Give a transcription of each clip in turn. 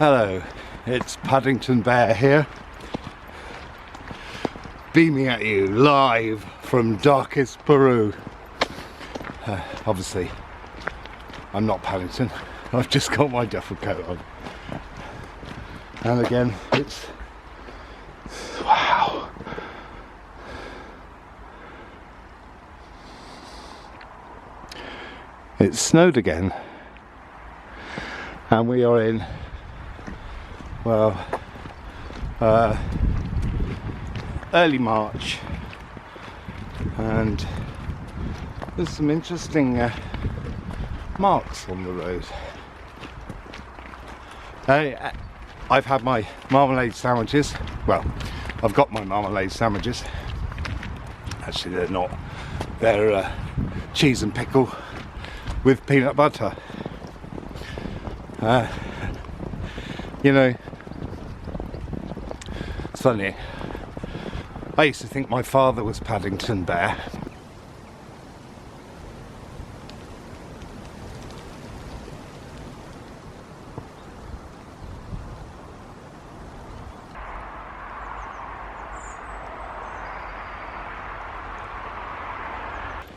Hello, it's Paddington Bear here, beaming at you live from darkest Peru. Obviously, I'm not Paddington, I've just got my duffel coat on. And again, it's... wow. It snowed again, and we are in, well, early March, and there's some interesting marks on the road. I've had my marmalade sandwiches. Well, I've got my marmalade sandwiches. Actually, they're not. They're cheese and pickle with peanut butter. You know, it's funny. I used to think my father was Paddington Bear.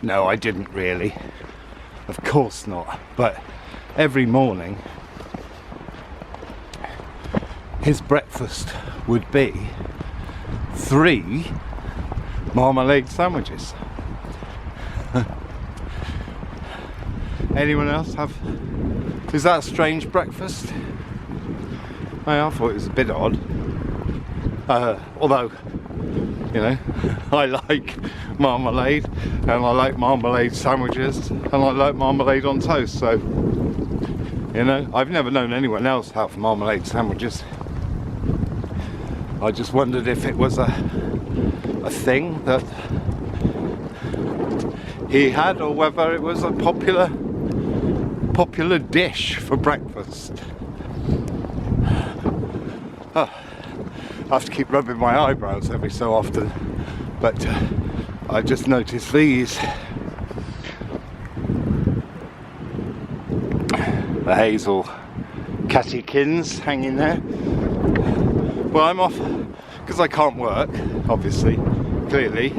No, I didn't really. Of course not. But every morning, his breakfast would be 3 marmalade sandwiches. Anyone else have? Is that a strange breakfast? I thought it was a bit odd. Although, you know, I like marmalade, and I like marmalade sandwiches, and I like marmalade on toast, so, you know, I've never known anyone else have marmalade sandwiches. I just wondered if it was a thing that he had, or whether it was a popular dish for breakfast. Oh, I have to keep rubbing my eyebrows every so often, but I just noticed these. The hazel catechins hanging there. Well, I'm off because I can't work, obviously, clearly.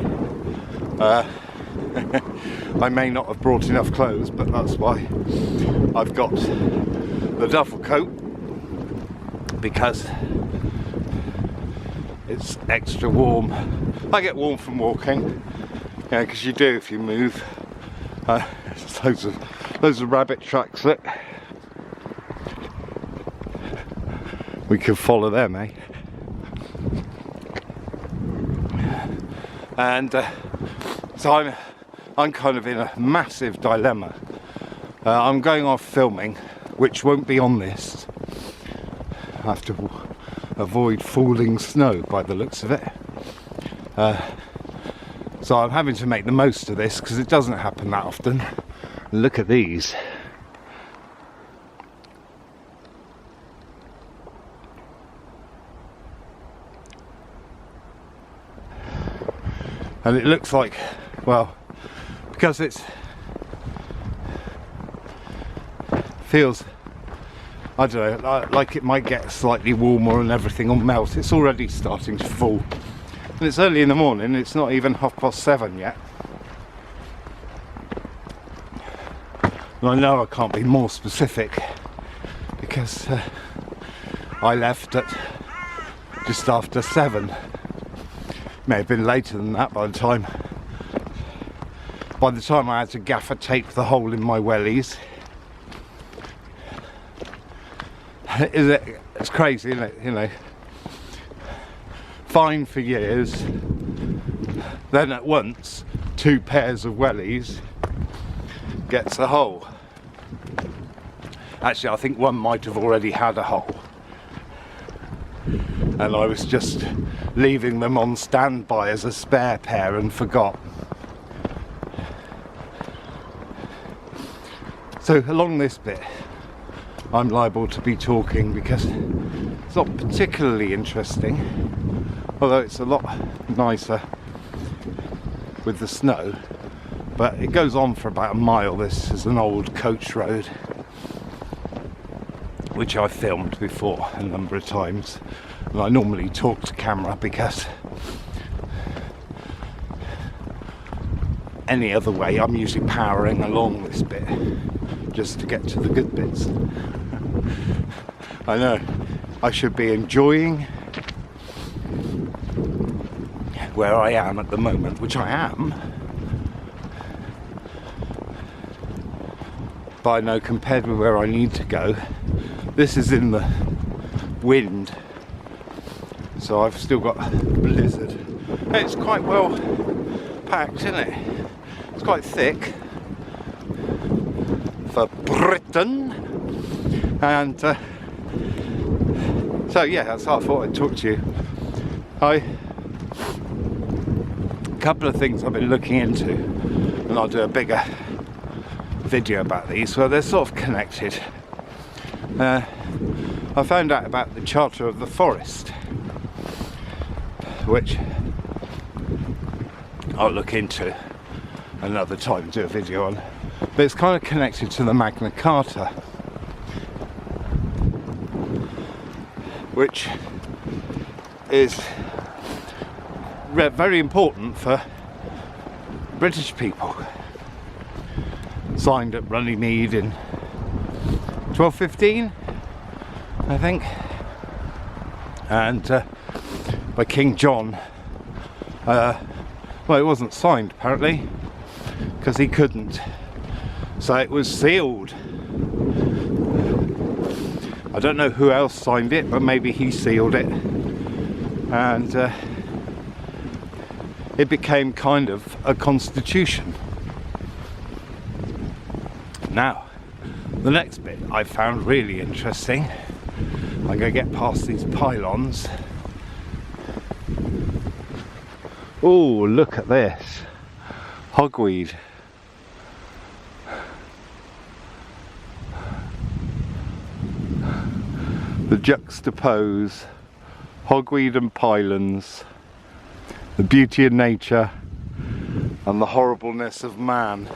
I may not have brought enough clothes, but that's why I've got the duffel coat, because it's extra warm. I get warm from walking, yeah, because you do if you move. There's loads of rabbit tracks. Look, we could follow them, eh? And so I'm kind of in a massive dilemma. I'm going off filming, which won't be on this. I have to avoid falling snow by the looks of it. So I'm having to make the most of this because it doesn't happen that often. Look at these. And it looks like, well, because it's feels, I don't know, like it might get slightly warmer and everything will melt. It's already starting to fall, and it's early in the morning. It's not even 7:30 yet, and I know I can't be more specific because I left at just after 7. May have been later than that by the time I had to gaffer tape the hole in my wellies. It's crazy, isn't it? You know, fine for years, then at once 2 pairs of wellies gets a hole. Actually, I think one might have already had a hole, and I was just leaving them on standby as a spare pair and forgot. So along this bit I'm liable to be talking because it's not particularly interesting, although it's a lot nicer with the snow, but it goes on for about a mile. This is an old coach road. which I've filmed before a number of times, and I normally talk to camera because any other way I'm usually powering along this bit just to get to the good bits. I know I should be enjoying where I am at the moment, which I am, but I know compared with where I need to go, this is in the wind, so I've still got blizzard. It's quite well packed, isn't it? It's quite thick for Britain, and so yeah, that's how I thought I'd talk to you. A couple of things I've been looking into, and I'll do a bigger video about these, where they're sort of connected. I found out about the Charter of the Forest, which I'll look into another time, do a video on, but it's kind of connected to the Magna Carta, which is very important for British people. Signed at Runnymede in 1215, I think, and by King John. Well, it wasn't signed apparently because he couldn't, so it was sealed. I don't know who else signed it, but maybe he sealed it, and it became kind of a constitution. Now, the next bit I found really interesting. I'm going to get past these pylons. Oh, look at this. Hogweed. The juxtapose hogweed and pylons, the beauty of nature and the horribleness of man.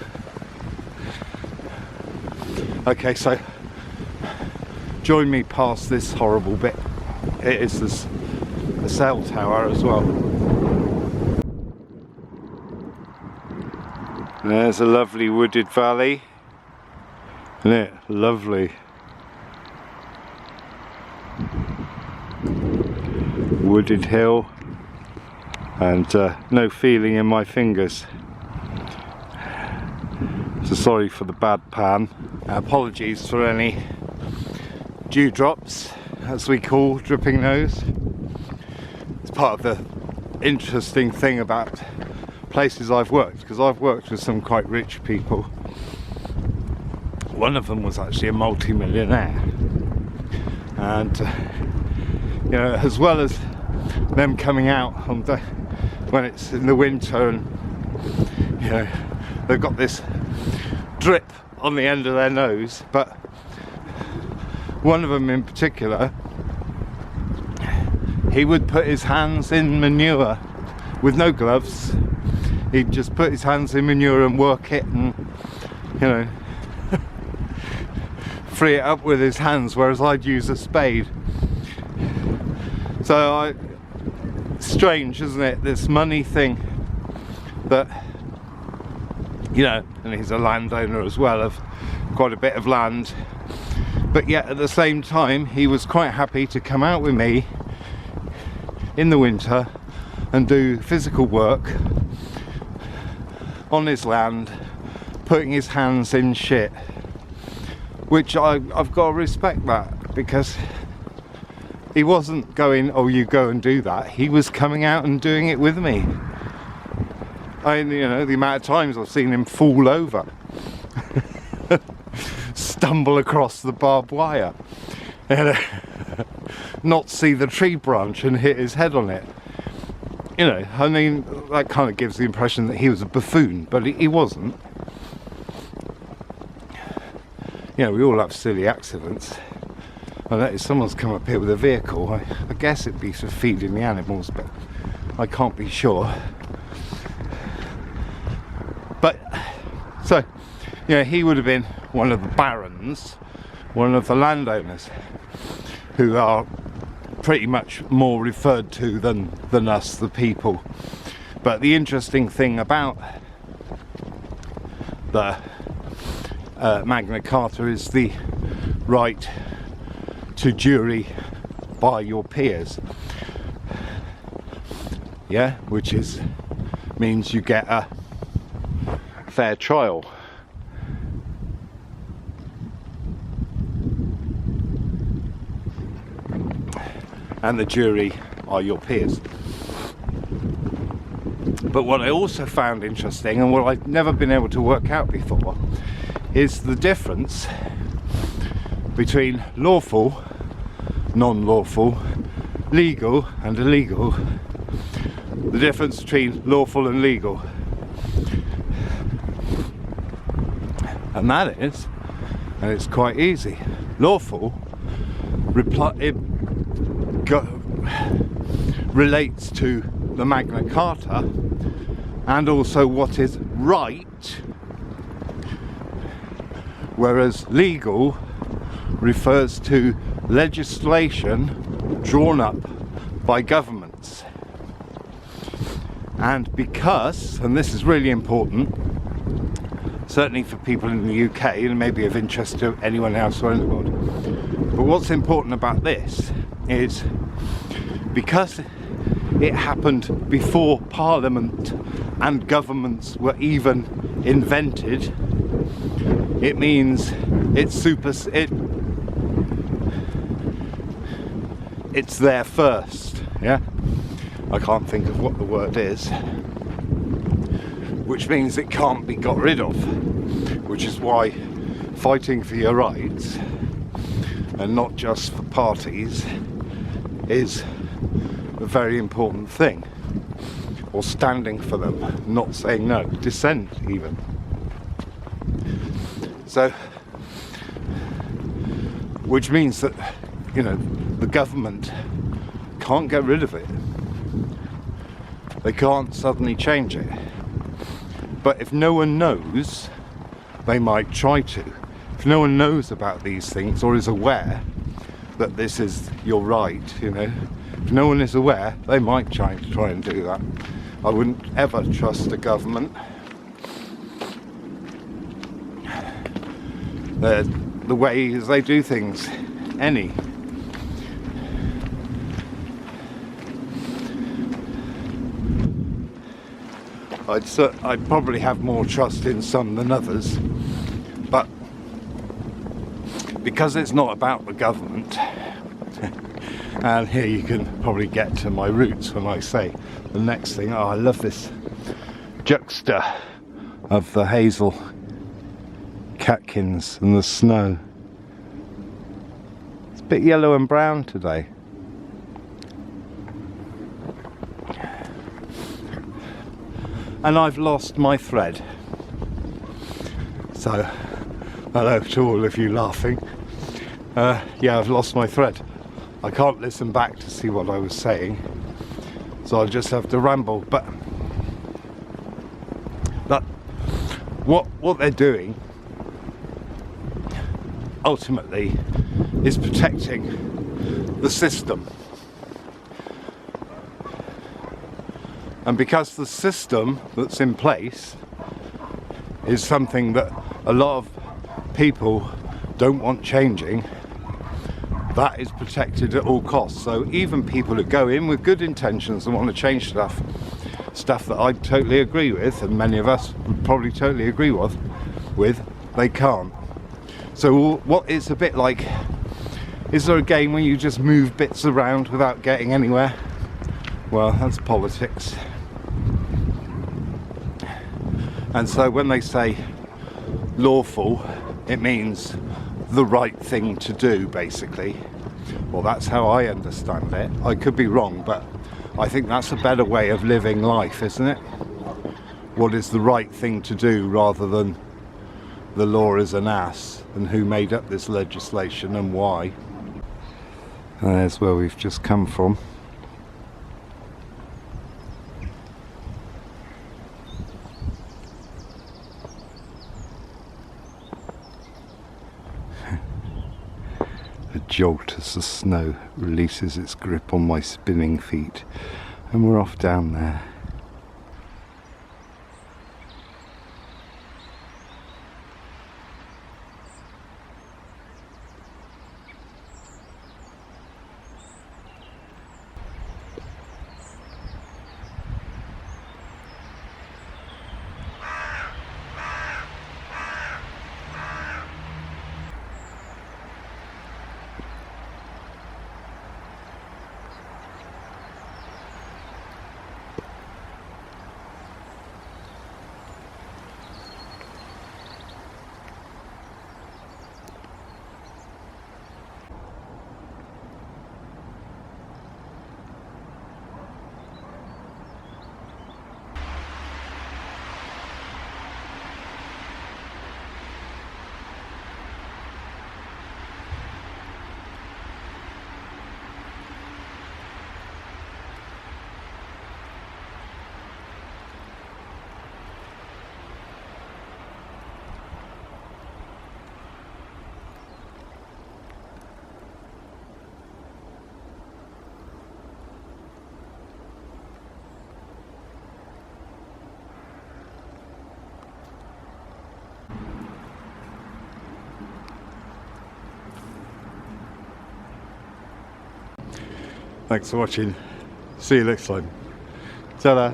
Okay, so join me past this horrible bit. It is a cell tower as well. There's a lovely wooded valley, isn't it? Lovely. Wooded hill, and no feeling in my fingers. So sorry for the bad pan. Apologies for any dewdrops, as we call dripping nose. It's part of the interesting thing about places I've worked, because I've worked with some quite rich people. One of them was actually a multi-millionaire, and you know, as well as them coming out on when it's in the winter, and you know, they've got this drip on the end of their nose, but one of them in particular, he would put his hands in manure with no gloves. He'd just put his hands in manure and work it, and you know, free it up with his hands, whereas I'd use a spade. So strange, isn't it, this money thing, that, you know, and he's a landowner as well of quite a bit of land, but yet at the same time he was quite happy to come out with me in the winter and do physical work on his land, putting his hands in shit, which I've got to respect that, because he wasn't going, oh, you go and do that. He was coming out and doing it with me. You know, the amount of times I've seen him fall over, stumble across the barbed wire, and not see the tree branch and hit his head on it. You know, I mean, that kind of gives the impression that he was a buffoon, but he wasn't. You know, we all have silly accidents. I noticed someone's come up here with a vehicle. I guess it'd be for feeding the animals, but I can't be sure. But, so, you know, he would have been one of the barons one of the landowners, who are pretty much more referred to than us, the people. But the interesting thing about the Magna Carta is the right to jury by your peers, yeah, which means you get a fair trial. And the jury are your peers. But what I also found interesting, and what I've never been able to work out before, is the difference between lawful, non-lawful, legal and illegal. The difference between lawful and legal. And that is, and it's quite easy, lawful relates to the Magna Carta and also what is right, whereas legal refers to legislation drawn up by governments. And because, and this is really important, certainly for people in the UK, and maybe of interest to anyone else around the world, but what's important about this is because it happened before Parliament and governments were even invented, it means it's there first, yeah? I can't think of what the word is, which means it can't be got rid of, which is why fighting for your rights, and not just for parties, is a very important thing. Or standing for them, not saying no, dissent even. So, which means that, you know, the government can't get rid of it. They can't suddenly change it. But if no one knows, they might try to. If no one knows about these things or is aware that this is your right, you know, if no one is aware, they might try and do that. I wouldn't ever trust a government. The ways they do things, any. I'd probably have more trust in some than others, but because it's not about the government, and here you can probably get to my roots when I say the next thing. Oh, I love this juxta of the hazel catkins and the snow. It's a bit yellow and brown today. And I've lost my thread. So, hello to all of you laughing. Yeah, I've lost my thread. I can't listen back to see what I was saying, so I'll just have to ramble. But what they're doing ultimately is protecting the system. And because the system that's in place is something that a lot of people don't want changing, that is protected at all costs. So even people that go in with good intentions and want to change stuff that I totally agree with, and many of us would probably totally agree with, they can't. So what is a bit like, is there a game where you just move bits around without getting anywhere? Well, that's politics. And so when they say lawful, it means the right thing to do, basically. Well, that's how I understand it. I could be wrong, but I think that's a better way of living life, isn't it? What is the right thing to do, rather than the law is an ass, and who made up this legislation and why. And there's where we've just come from. jolt as the snow releases its grip on my spinning feet, and we're off down there. Thanks for watching. See you next time. Ta-da.